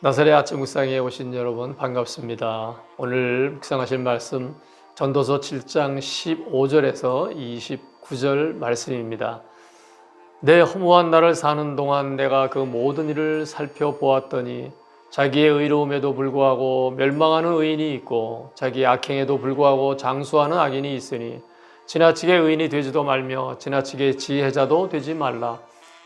나사렛 아침 묵상에 오신 여러분 반갑습니다. 오늘 묵상하실 말씀 전도서 7장 15절에서 29절 말씀입니다. 내 허무한 날을 사는 동안 내가 그 모든 일을 살펴보았더니 자기의 의로움에도 불구하고 멸망하는 의인이 있고 자기의 악행에도 불구하고 장수하는 악인이 있으니 지나치게 의인이 되지도 말며 지나치게 지혜자도 되지 말라.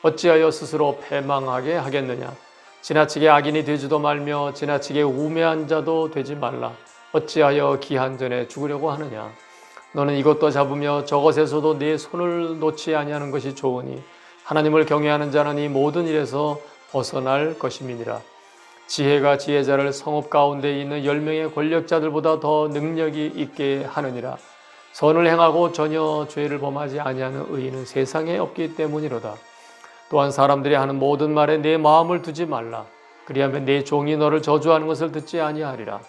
어찌하여 스스로 패망하게 하겠느냐. 지나치게 악인이 되지도 말며 지나치게 우매한 자도 되지 말라. 어찌하여 기한 전에 죽으려고 하느냐. 너는 이것도 잡으며 저것에서도 네 손을 놓지 아니하는 것이 좋으니 하나님을 경외하는 자는 이 모든 일에서 벗어날 것임이니라. 지혜가 지혜자를 성읍 가운데 있는 10명의 권력자들보다 더 능력이 있게 하느니라. 선을 행하고 전혀 죄를 범하지 아니하는 의인은 세상에 없기 때문이로다. 또한 사람들이 하는 모든 말에 내 마음을 두지 말라. 그리하면 내 종이 너를 저주하는 것을 듣지 아니하리라.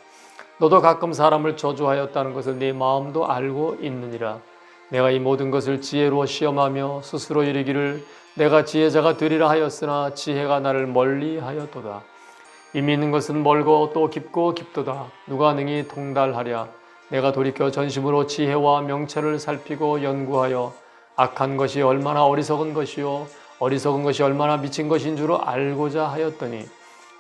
너도 가끔 사람을 저주하였다는 것을 네 마음도 알고 있느니라. 내가 이 모든 것을 지혜로 시험하며 스스로 이르기를 내가 지혜자가 되리라 하였으나 지혜가 나를 멀리하였도다. 이미 있는 것은 멀고 또 깊고 깊도다. 누가 능히 통달하랴. 내가 돌이켜 전심으로 지혜와 명철을 살피고 연구하여 악한 것이 얼마나 어리석은 것이요 어리석은 것이 얼마나 미친 것인 줄 알고자 하였더니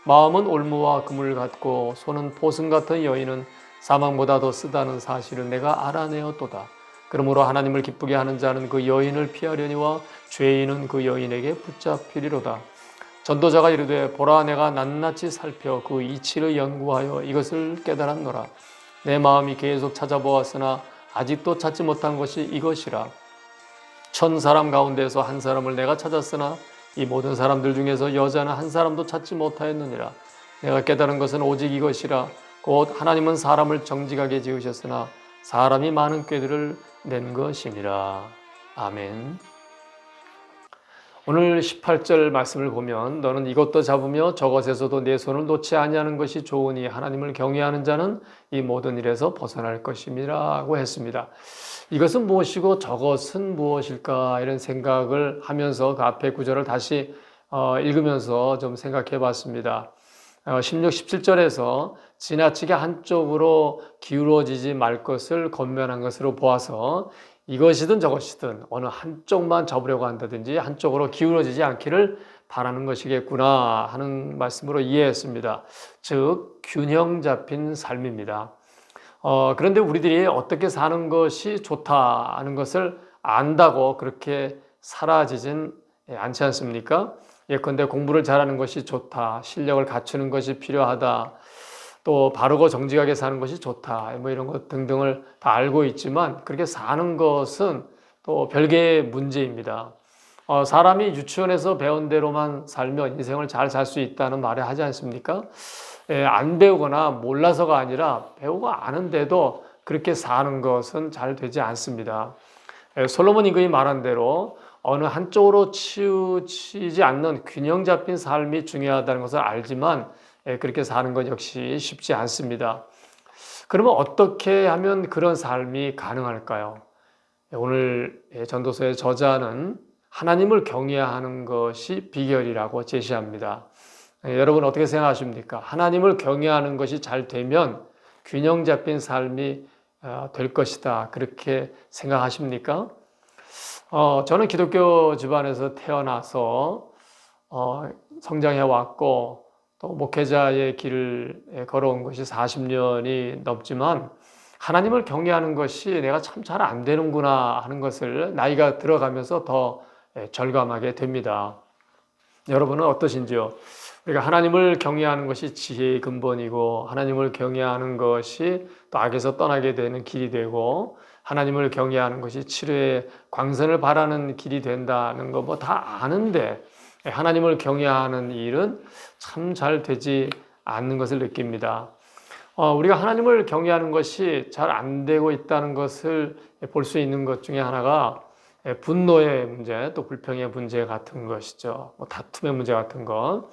마음은 올무와 금을 같고 손은 포승 같은 여인은 사망보다 더 쓰다는 사실을 내가 알아내었도다. 그러므로 하나님을 기쁘게 하는 자는 그 여인을 피하려니와 죄인은 그 여인에게 붙잡히리로다. 전도자가 이르되 보라 내가 낱낱이 살펴 그 이치를 연구하여 이것을 깨달았노라. 내 마음이 계속 찾아보았으나 아직도 찾지 못한 것이 이것이라. 1000사람 가운데서 한 사람을 내가 찾았으나 이 모든 사람들 중에서 여자는 한 사람도 찾지 못하였느니라. 내가 깨달은 것은 오직 이것이라. 곧 하나님은 사람을 정직하게 지으셨으나 사람이 많은 꾀들을 낸 것이니라. 아멘. 오늘 18절 말씀을 보면 너는 이것도 잡으며 저것에서도 내 손을 놓지 아니하는 것이 좋으니 하나님을 경외하는 자는 이 모든 일에서 벗어날 것임이라고 했습니다. 이것은 무엇이고 저것은 무엇일까 이런 생각을 하면서 그 앞에 구절을 다시 읽으면서 좀 생각해 봤습니다. 16, 17절에서 지나치게 한쪽으로 기울어지지 말 것을 권면한 것으로 보아서 이것이든 저것이든 어느 한쪽만 잡으려고 한다든지 한쪽으로 기울어지지 않기를 바라는 것이겠구나 하는 말씀으로 이해했습니다. 즉 균형 잡힌 삶입니다. 그런데 우리들이 어떻게 사는 것이 좋다 하는 것을 안다고 그렇게 사라지진 않지 않습니까? 예컨대 공부를 잘하는 것이 좋다, 실력을 갖추는 것이 필요하다, 또 바르고 정직하게 사는 것이 좋다, 뭐 이런 것 등등을 다 알고 있지만 그렇게 사는 것은 또 별개의 문제입니다. 사람이 유치원에서 배운 대로만 살면 인생을 잘 살 수 있다는 말을 하지 않습니까? 안 배우거나 몰라서가 아니라 배우고 아는데도 그렇게 사는 것은 잘 되지 않습니다. 솔로몬 임금이 말한 대로 어느 한쪽으로 치우치지 않는 균형 잡힌 삶이 중요하다는 것을 알지만 그렇게 사는 것 역시 쉽지 않습니다. 그러면 어떻게 하면 그런 삶이 가능할까요? 오늘 전도서의 저자는 하나님을 경외하는 것이 비결이라고 제시합니다. 여러분 어떻게 생각하십니까? 하나님을 경외하는 것이 잘 되면 균형 잡힌 삶이 될 것이다. 그렇게 생각하십니까? 저는 기독교 집안에서 태어나서 성장해 왔고 또 목회자의 길을 걸어온 것이 40년이 넘지만 하나님을 경외하는 것이 내가 참 잘 안 되는구나 하는 것을 나이가 들어가면서 더 절감하게 됩니다. 여러분은 어떠신지요? 우리가 하나님을 경외하는 것이 지혜의 근본이고 하나님을 경외하는 것이 또 악에서 떠나게 되는 길이 되고 하나님을 경외하는 것이 치료의 광선을 바라는 길이 된다는 거 뭐 다 아는데 하나님을 경외하는 일은 참 잘 되지 않는 것을 느낍니다. 우리가 하나님을 경외하는 것이 잘 안 되고 있다는 것을 볼 수 있는 것 중에 하나가 분노의 문제, 또 불평의 문제 같은 것이죠. 뭐 다툼의 문제 같은 것.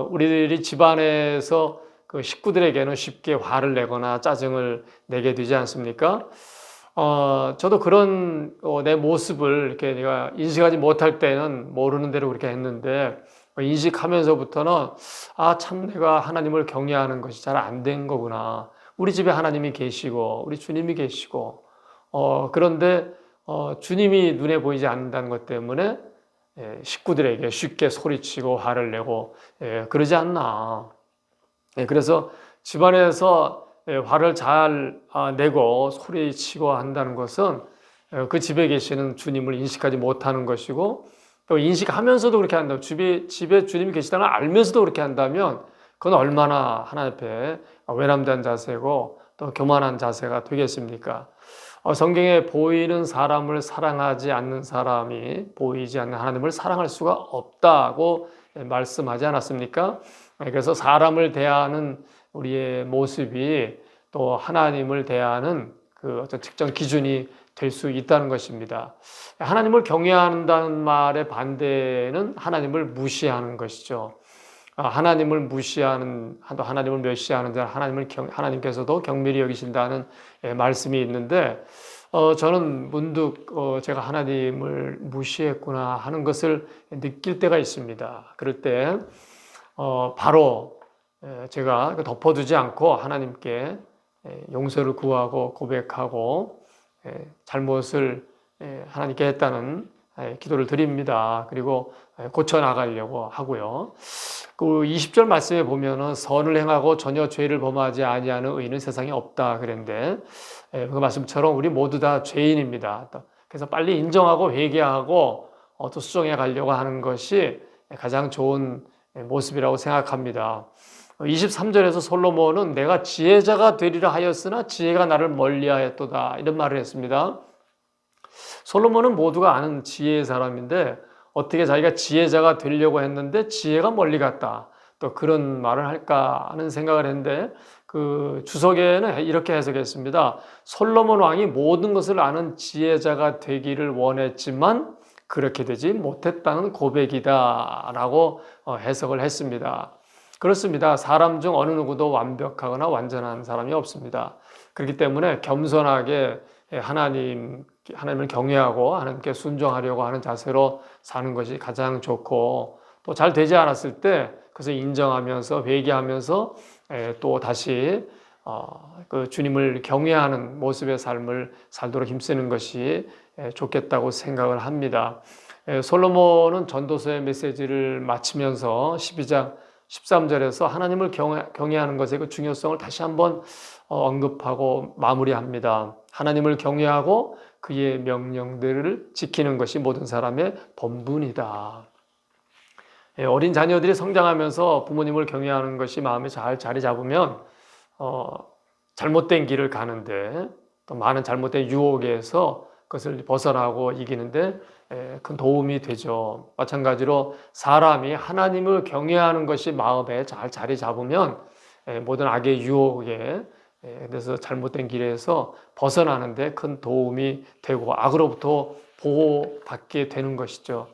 우리들이 집안에서 그 식구들에게는 쉽게 화를 내거나 짜증을 내게 되지 않습니까? 저도 그런 내 모습을 이렇게 내가 인식하지 못할 때는 모르는 대로 그렇게 했는데 인식하면서부터는 참 내가 하나님을 경외하는 것이 잘 안 된 거구나. 우리 집에 하나님이 계시고 우리 주님이 계시고 그런데 주님이 눈에 보이지 않는다는 것 때문에 식구들에게 쉽게 소리치고 화를 내고 그러지 않나. 그래서 집안에서 화를 잘 내고 소리치고 한다는 것은 그 집에 계시는 주님을 인식하지 못하는 것이고 또 인식하면서도 그렇게 한다면 집에 주님이 계시다는 걸 알면서도 그렇게 한다면 그건 얼마나 하나님 앞에 외람된 자세고 또 교만한 자세가 되겠습니까? 성경에 보이는 사람을 사랑하지 않는 사람이 보이지 않는 하나님을 사랑할 수가 없다고 말씀하지 않았습니까? 그래서 사람을 대하는 우리의 모습이 또 하나님을 대하는 그 어떤 특정 기준이 될 수 있다는 것입니다. 하나님을 경외한다는 말의 반대는 하나님을 무시하는 것이죠. 하나님을 무시하는, 하나님을 멸시하는 자, 하나님께서도 경멸히 여기신다는 말씀이 있는데, 저는 문득 제가 하나님을 무시했구나 하는 것을 느낄 때가 있습니다. 그럴 때 바로 제가 덮어두지 않고 하나님께 용서를 구하고 고백하고 잘못을 하나님께 했다는 기도를 드립니다. 그리고 고쳐 나가려고 하고요. 그 20절 말씀에 보면은 선을 행하고 전혀 죄를 범하지 아니하는 의인은 세상에 없다 그랬는데 그 말씀처럼 우리 모두 다 죄인입니다. 그래서 빨리 인정하고 회개하고 또 수정해 가려고 하는 것이 가장 좋은 모습이라고 생각합니다. 23절에서 솔로몬은 내가 지혜자가 되리라 하였으나 지혜가 나를 멀리하였도다 이런 말을 했습니다. 솔로몬은 모두가 아는 지혜의 사람인데 어떻게 자기가 지혜자가 되려고 했는데 지혜가 멀리 갔다. 또 그런 말을 할까 하는 생각을 했는데 그 주석에는 이렇게 해석했습니다. 솔로몬 왕이 모든 것을 아는 지혜자가 되기를 원했지만 그렇게 되지 못했다는 고백이다라고 해석을 했습니다. 그렇습니다. 사람 중 어느 누구도 완벽하거나 완전한 사람이 없습니다. 그렇기 때문에 겸손하게 하나님을 경외하고 하나님께 순종하려고 하는 자세로 사는 것이 가장 좋고 또 잘 되지 않았을 때 그것을 인정하면서 회개하면서 또 다시 그 주님을 경외하는 모습의 삶을 살도록 힘쓰는 것이 좋겠다고 생각을 합니다. 솔로몬은 전도서의 메시지를 마치면서 12장 13절에서 하나님을 경외하는 것의 그 중요성을 다시 한번 언급하고 마무리합니다. 하나님을 경외하고 그의 명령들을 지키는 것이 모든 사람의 본분이다. 어린 자녀들이 성장하면서 부모님을 경외하는 것이 마음에 잘 자리 잡으면 잘못된 길을 가는데 또 많은 잘못된 유혹에서 그것을 벗어나고 이기는데 큰 도움이 되죠. 마찬가지로 사람이 하나님을 경외하는 것이 마음에 잘 자리 잡으면 모든 악의 유혹에 그래서 잘못된 길에서 벗어나는데 큰 도움이 되고 악으로부터 보호받게 되는 것이죠.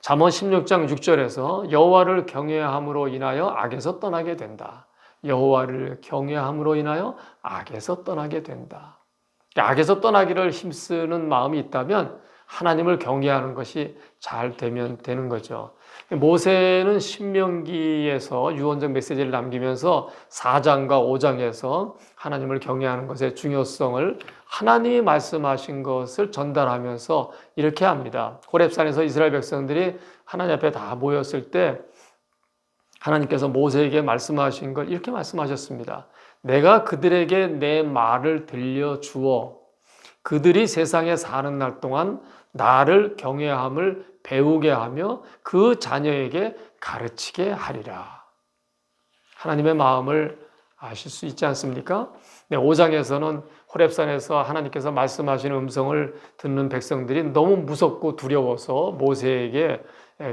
잠언 16장 6절에서 여호와를 경외함으로 인하여 악에서 떠나게 된다. 여호와를 경외함으로 인하여 악에서 떠나게 된다. 악에서 떠나기를 힘쓰는 마음이 있다면 하나님을 경외하는 것이 잘 되면 되는 거죠. 모세는 신명기에서 유언적 메시지를 남기면서 4장과 5장에서 하나님을 경외하는 것의 중요성을 하나님이 말씀하신 것을 전달하면서 이렇게 합니다. 호렙산에서 이스라엘 백성들이 하나님 앞에 다 모였을 때 하나님께서 모세에게 말씀하신 걸 이렇게 말씀하셨습니다. 내가 그들에게 내 말을 들려주어 그들이 세상에 사는 날 동안 나를 경외함을 배우게 하며 그 자녀에게 가르치게 하리라. 하나님의 마음을 아실 수 있지 않습니까? 5장에서는 호렙산에서 하나님께서 말씀하시는 음성을 듣는 백성들이 너무 무섭고 두려워서 모세에게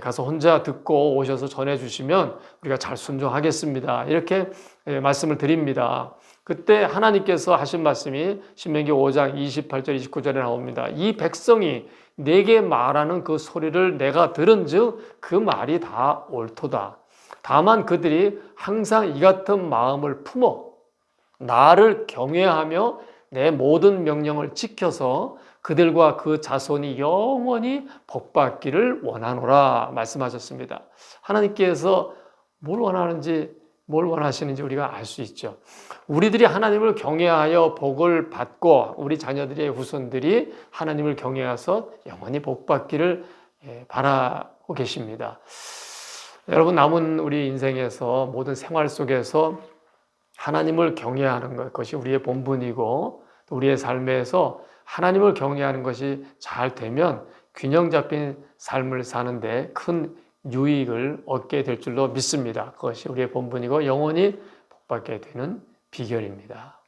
가서 혼자 듣고 오셔서 전해주시면 우리가 잘 순종하겠습니다. 이렇게 말씀을 드립니다. 그때 하나님께서 하신 말씀이 신명기 5장 28절 29절에 나옵니다. 이 백성이 내게 말하는 그 소리를 내가 들은즉 그 말이 다 옳도다. 다만 그들이 항상 이 같은 마음을 품어 나를 경외하며 내 모든 명령을 지켜서 그들과 그 자손이 영원히 복받기를 원하노라 말씀하셨습니다. 하나님께서 뭘 원하는지, 뭘 원하시는지 우리가 알 수 있죠. 우리들이 하나님을 경외하여 복을 받고 우리 자녀들의 후손들이 하나님을 경외해서 영원히 복받기를 바라고 계십니다. 여러분, 남은 우리 인생에서 모든 생활 속에서 하나님을 경외하는 것이 우리의 본분이고, 우리의 삶에서 하나님을 경외하는 것이 잘 되면 균형 잡힌 삶을 사는데 큰 유익을 얻게 될 줄로 믿습니다. 그것이 우리의 본분이고 영원히 복받게 되는 비결입니다.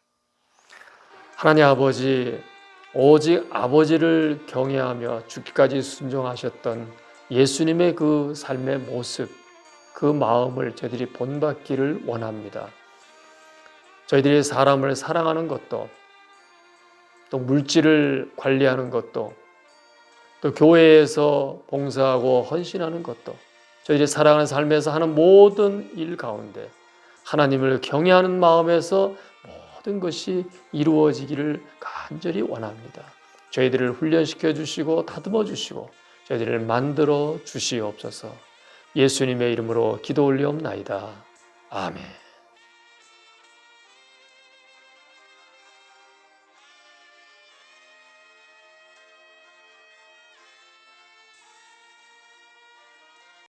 하나님 아버지, 오직 아버지를 경외하며 죽기까지 순종하셨던 예수님의 그 삶의 모습, 그 마음을 저희들이 본받기를 원합니다. 저희들이 사람을 사랑하는 것도, 또 물질을 관리하는 것도, 또 교회에서 봉사하고 헌신하는 것도, 저희들이 살아가는 삶에서 하는 모든 일 가운데 하나님을 경외하는 마음에서 모든 것이 이루어지기를 간절히 원합니다. 저희들을 훈련시켜 주시고 다듬어 주시고 저희들을 만들어 주시옵소서. 예수님의 이름으로 기도 올리옵나이다. 아멘.